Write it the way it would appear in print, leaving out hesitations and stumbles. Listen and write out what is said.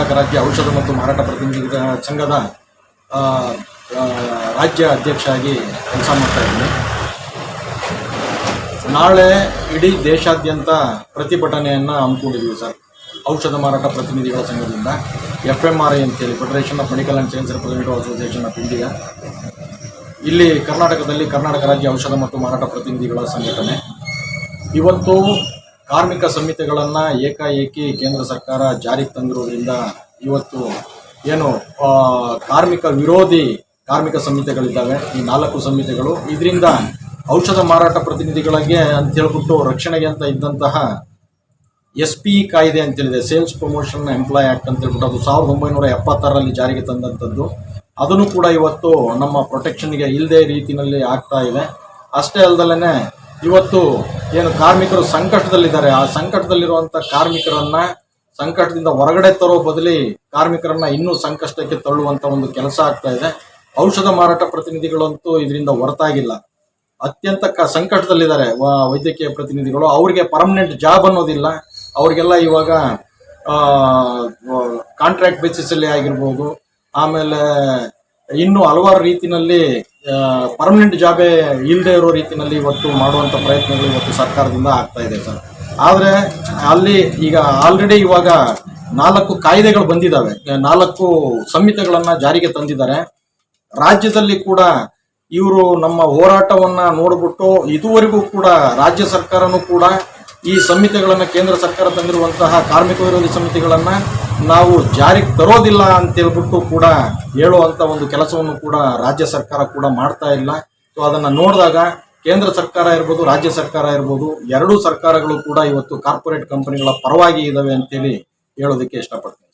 ಕರ್ನಾಟಕ ರಾಜ್ಯ ಔಷಧ ಮತ್ತು ಮಾರಾಟ ಪ್ರತಿನಿಧಿಗಳ ಸಂಘದ ರಾಜ್ಯ ಅಧ್ಯಕ್ಷರಾಗಿ ಕೆಲಸ ಮಾಡ್ತಾ ಇದ್ದೀನಿ. ನಾಳೆ ಇಡೀ ದೇಶಾದ್ಯಂತ ಪ್ರತಿಭಟನೆಯನ್ನು ಹಮ್ಮಿಕೊಂಡಿದ್ದೀವಿ ಸರ್. ಔಷಧ ಮಾರಾಟ ಪ್ರತಿನಿಧಿಗಳ ಸಂಘದಿಂದ FMRI ಅಂತೇಳಿ, federation of medical and science representative association of India, ಇಲ್ಲಿ ಕರ್ನಾಟಕದಲ್ಲಿ ಕರ್ನಾಟಕ ರಾಜ್ಯ ಔಷಧ ಮತ್ತು ಮಾರಾಟ ಪ್ರತಿನಿಧಿಗಳ ಸಂಘಟನೆ. ಇವತ್ತು ಕಾರ್ಮಿಕ ಸಂಹಿತೆಗಳನ್ನು ಏಕಾಏಕಿ ಕೇಂದ್ರ ಸರ್ಕಾರ ಜಾರಿಗೆ ತಂದಿರೋದ್ರಿಂದ ಇವತ್ತು ಏನು ಕಾರ್ಮಿಕ ವಿರೋಧಿ ಕಾರ್ಮಿಕ ಸಂಹಿತೆಗಳಿದ್ದಾವೆ, ಈ 4 ಸಂಹಿತೆಗಳು, ಇದರಿಂದ ಔಷಧ ಮಾರಾಟ ಪ್ರತಿನಿಧಿಗಳಿಗೆ ಅಂತ ಹೇಳ್ಬಿಟ್ಟು ರಕ್ಷಣೆಗೆ ಅಂತ ಇದ್ದಂತಹ SPE ಕಾಯ್ದೆ ಅಂತೇಳಿದೆ, ಸೇಲ್ಸ್ ಪ್ರಮೋಷನ್ ಎಂಪ್ಲಾಯ್ ಆ್ಯಕ್ಟ್ ಅಂತ ಹೇಳ್ಬಿಟ್ಟು, ಅದು 1976ರಲ್ಲಿ ಜಾರಿಗೆ ತಂದಂಥದ್ದು. ಅದನ್ನು ಕೂಡ ಇವತ್ತು ನಮ್ಮ ಪ್ರೊಟೆಕ್ಷನ್ಗೆ ಇಲ್ಲದೆ ರೀತಿಯಲ್ಲಿ ಆಗ್ತಾ ಇದೆ. ಅಷ್ಟೇ ಅಲ್ಲದಲ್ಲೇ ಇವತ್ತು ಏನು ಕಾರ್ಮಿಕರು ಸಂಕಟದಲ್ಲಿದ್ದಾರೆ, ಆ ಸಂಕಟದಲ್ಲಿರುವಂಥ ಕಾರ್ಮಿಕರನ್ನು ಸಂಕಟದಿಂದ ಹೊರಗಡೆ ತರೋ ಬದಲಿ ಕಾರ್ಮಿಕರನ್ನು ಇನ್ನೂ ಸಂಕಷ್ಟಕ್ಕೆ ತಳ್ಳುವಂಥ ಒಂದು ಕೆಲಸ ಆಗ್ತಾ ಇದೆ. ಔಷಧ ಮಾರಾಟ ಪ್ರತಿನಿಧಿಗಳಂತೂ ಇದರಿಂದ ಹೊರತಾಗಿಲ್ಲ, ಅತ್ಯಂತ ಸಂಕಟದಲ್ಲಿದ್ದಾರೆ. ವೈದ್ಯಕೀಯ ಪ್ರತಿನಿಧಿಗಳು, ಅವರಿಗೆ ಪರ್ಮನೆಂಟ್ ಜಾಬ್ ಅನ್ನೋದಿಲ್ಲ, ಅವರಿಗೆಲ್ಲ ಇವಾಗ ಕಾಂಟ್ರಾಕ್ಟ್ ಬೇಸಿಸಲ್ಲಿ ಆಗಿರ್ಬೋದು, ಆಮೇಲೆ ಇನ್ನೂ ಹಲವಾರು ರೀತಿಯಲ್ಲಿ ಪರ್ಮನೆಂಟ್ ಜಾಬೇ ಇಲ್ಲದೆ ಇರೋ ರೀತಿಯಲ್ಲಿ ಇವತ್ತು ಮಾಡುವಂಥ ಪ್ರಯತ್ನಗಳು ಇವತ್ತು ಸರ್ಕಾರದಿಂದ ಆಗ್ತಾ ಇದೆ ಸರ್. ಆದರೆ ಅಲ್ಲಿ ಈಗ ಆಲ್ರೆಡಿ ಇವಾಗ 4 ಕಾಯ್ದೆಗಳು ಬಂದಿದ್ದಾವೆ, 4 ಸಂಹಿತೆಗಳನ್ನು ಜಾರಿಗೆ ತಂದಿದ್ದಾರೆ. ರಾಜ್ಯದಲ್ಲಿ ಕೂಡ ಇವರು ನಮ್ಮ ಹೋರಾಟವನ್ನು ನೋಡಿಬಿಟ್ಟು ಇದುವರೆಗೂ ಕೂಡ ರಾಜ್ಯ ಸರ್ಕಾರನೂ ಕೂಡ ಈ ಸಂಹಿತೆಗಳನ್ನು, ಕೇಂದ್ರ ಸರ್ಕಾರ ತಂದಿರುವಂತಹ ಕಾರ್ಮಿಕ ವಿರೋಧಿ ಸಂಹಿತೆಗಳನ್ನು ನಾವು ಜಾರಿಗೆ ತರೋದಿಲ್ಲ ಅಂತೇಳ್ಬಿಟ್ಟು ಕೂಡ ಹೇಳುವಂಥ ಒಂದು ಕೆಲಸವನ್ನು ಕೂಡ ರಾಜ್ಯ ಸರ್ಕಾರ ಕೂಡ ಮಾಡ್ತಾ ಇಲ್ಲ. ಸೊ ಅದನ್ನು ನೋಡಿದಾಗ ಕೇಂದ್ರ ಸರ್ಕಾರ ಇರ್ಬೋದು, ರಾಜ್ಯ ಸರ್ಕಾರ ಇರ್ಬೋದು, ಎರಡೂ ಸರ್ಕಾರಗಳು ಕೂಡ ಇವತ್ತು ಕಾರ್ಪೊರೇಟ್ ಕಂಪನಿಗಳ ಪರವಾಗಿ ಇದ್ದಾವೆ ಅಂತೇಳಿ ಹೇಳೋದಕ್ಕೆ ಇಷ್ಟಪಡ್ತೀನಿ.